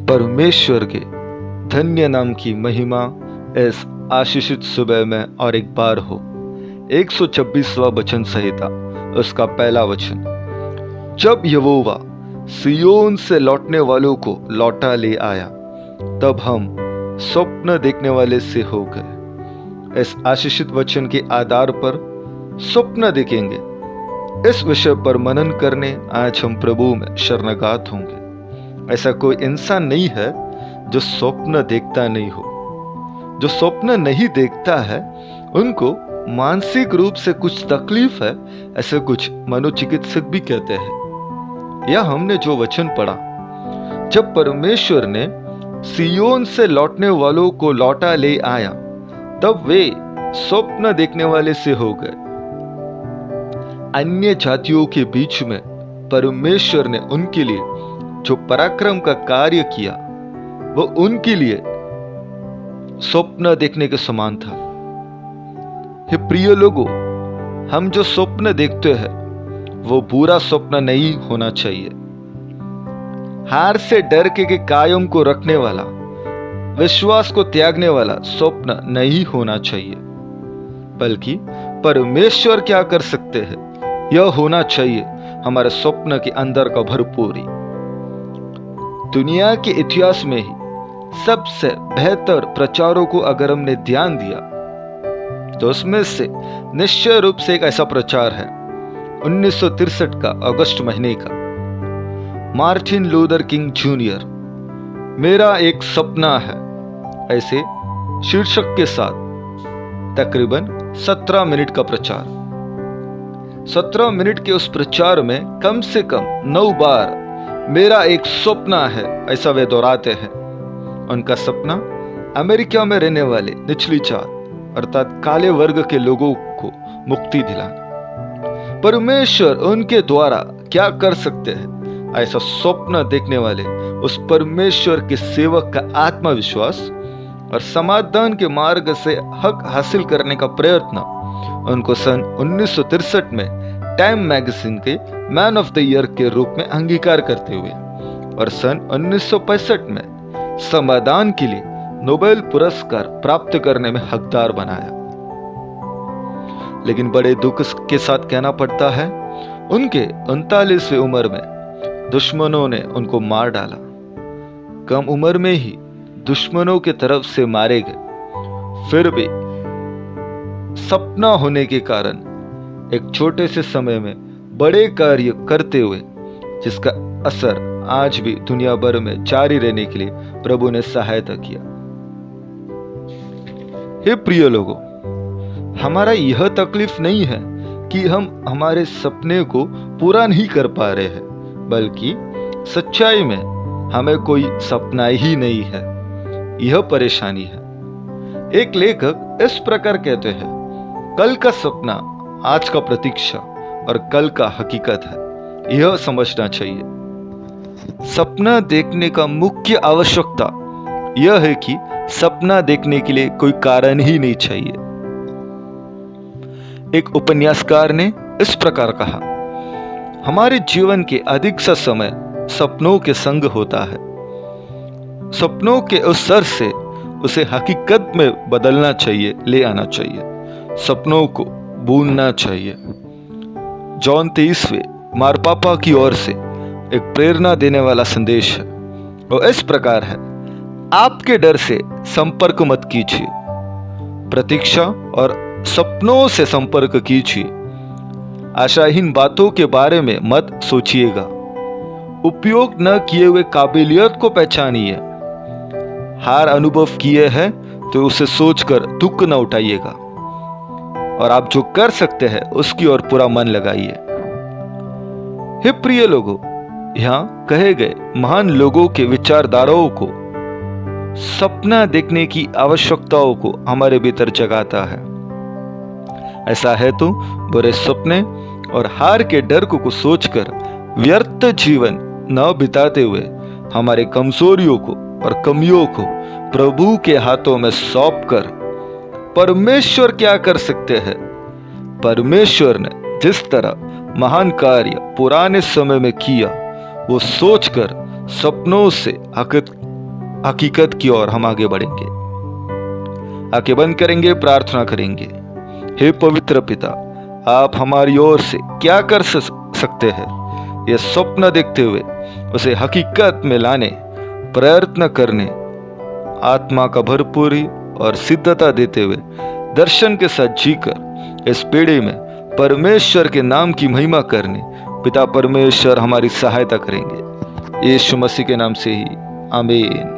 परमेश्वर के धन्य नाम की महिमा इस आशीषित सुबह में और एक बार हो। 126वां वचन संहिता उसका पहला वचन। जब यहोवा सिय्योन से लौटने वालों को लौटा ले आया, तब हम स्वप्न देखने वाले से हो गए। इस आशीषित वचन के आधार पर स्वप्न देखेंगे। इस विषय पर मनन करने आज हम प्रभु में शरणगात होंगे। ऐसा कोई इंसान नहीं है जो स्वप्न देखता नहीं हो। जो स्वप्न नहीं देखता है उनको मानसिक रूप से कुछ तकलीफ है, ऐसे कुछ मनोचिकित्सक भी कहते हैं। यह हमने जो वचन पढ़ा, जब परमेश्वर ने सिय्योन से लौटने वालों को लौटा ले आया, तब वे स्वप्न देखने वाले से हो गए। अन्य जातियों के बीच में परमेश्वर ने उनके लिए जो पराक्रम का कार्य किया, वो उनके लिए स्वप्न देखने के समान था। हे प्रिय लोगों, हम जो स्वप्न देखते हैं वो बुरा स्वप्न नहीं होना चाहिए। हार से डर के कायम को रखने वाला, विश्वास को त्यागने वाला स्वप्न नहीं होना चाहिए, बल्कि परमेश्वर क्या कर सकते हैं यह होना चाहिए हमारे स्वप्न के अंदर का भरपूरी। दुनिया के इतिहास में ही सबसे बेहतर प्रचारों को अगर हमने ध्यान दिया तो उसमें से निश्चय रूप से एक ऐसा प्रचार है 1963 का अगस्त महीने का, मार्टिन लूथर किंग जूनियर, मेरा एक सपना है, ऐसे शीर्षक के साथ तकरीबन 17 मिनट का प्रचार। 17 मिनट के उस प्रचार में कम से कम 9 बार मेरा एक सपना है ऐसा वे दोहराते हैं। उनका सपना अमेरिका में रहने वाले निचली जात अर्थात काले वर्ग के लोगों को मुक्ति दिलाना। परमेश्वर उनके द्वारा क्या कर सकते हैं, ऐसा स्वप्न देखने वाले उस परमेश्वर के सेवक का आत्मविश्वास और समाधान के मार्ग से हक हासिल करने का प्रयत्न उनको सन 1963 में टाइम मैगजीन के मैन ऑफ द ईयर के रूप में अंगीकार करते हुए और सन 1965 में समाधान के लिए नोबेल पुरस्कार प्राप्त करने में हकदार बनाया। लेकिन बड़े दुख के साथ कहना पड़ता है, उनके 39वीं उम्र में दुश्मनों ने उनको मार डाला। कम उम्र में ही दुश्मनों के तरफ से मारे गए। फिर भी सपना होने के कारण एक छोटे से समय में बड़े कार्य करते हुए, जिसका असर आज भी दुनिया भर में जारी रहने के लिए प्रभु ने सहायता किया। हे प्रिय लोगों, हमारा यह तकलीफ नहीं है कि हम हमारे सपने को पूरा नहीं कर पा रहे हैं, बल्कि सच्चाई में हमें कोई सपना ही नहीं है, यह परेशानी है। एक लेखक इस प्रकार कहते हैं, कल का सपना आज का प्रतीक्षा और कल का हकीकत है, यह समझना चाहिए। सपना देखने का मुख्य आवश्यकता यह है कि सपना देखने के लिए कोई कारण ही नहीं चाहिए। एक उपन्यासकार ने इस प्रकार कहा, हमारे जीवन के अधिक सा समय सपनों के संग होता है। सपनों के उस सर से उसे हकीकत में बदलना चाहिए, ले आना चाहिए, सपनों को भूलना चाहिए। जॉन 23वें मारपापा की ओर से एक प्रेरणा देने वाला संदेश है, वो इस प्रकार है, आपके डर से संपर्क मत कीजिए, प्रतीक्षा और सपनों से संपर्क कीजिए। आशाहीन बातों के बारे में मत सोचिएगा, उपयोग न किए हुए काबिलियत को पहचानिए। हार अनुभव किए हैं तो उसे सोचकर दुख न उठाइएगा, और आप जो कर सकते हैं उसकी ओर पूरा मन लगाइए। हे प्रिय लोगों, यहाँ कहे गए महान लोगों के विचारधाराओं को, सपना देखने की आवश्यकताओं को हमारे भीतर जगाता है। ऐसा है तो बुरे सपने और हार के डर को सोचकर व्यर्थ जीवन न बिताते हुए हमारे कमजोरियों को और कमियों को प्रभु के हाथों में सौंप कर परमेश्वर क्या कर सकते हैं, परमेश्वर ने जिस तरह महान कार्य पुराने समय में किया, वो सोचकर सपनों से हकीकत की ओर हम आगे बढ़ेंगे। आंखें बंद करेंगे, प्रार्थना करेंगे। हे पवित्र पिता, आप हमारी ओर से क्या कर सकते हैं, यह स्वप्न देखते हुए उसे हकीकत में लाने, प्रयत्न करने, आत्मा का भरपूरी और सिद्धता देते हुए दर्शन के साथ जीकर इस पीढ़ी में परमेश्वर के नाम की महिमा करने पिता परमेश्वर हमारी सहायता करेंगे। यीशु मसीह के नाम से ही आमीन।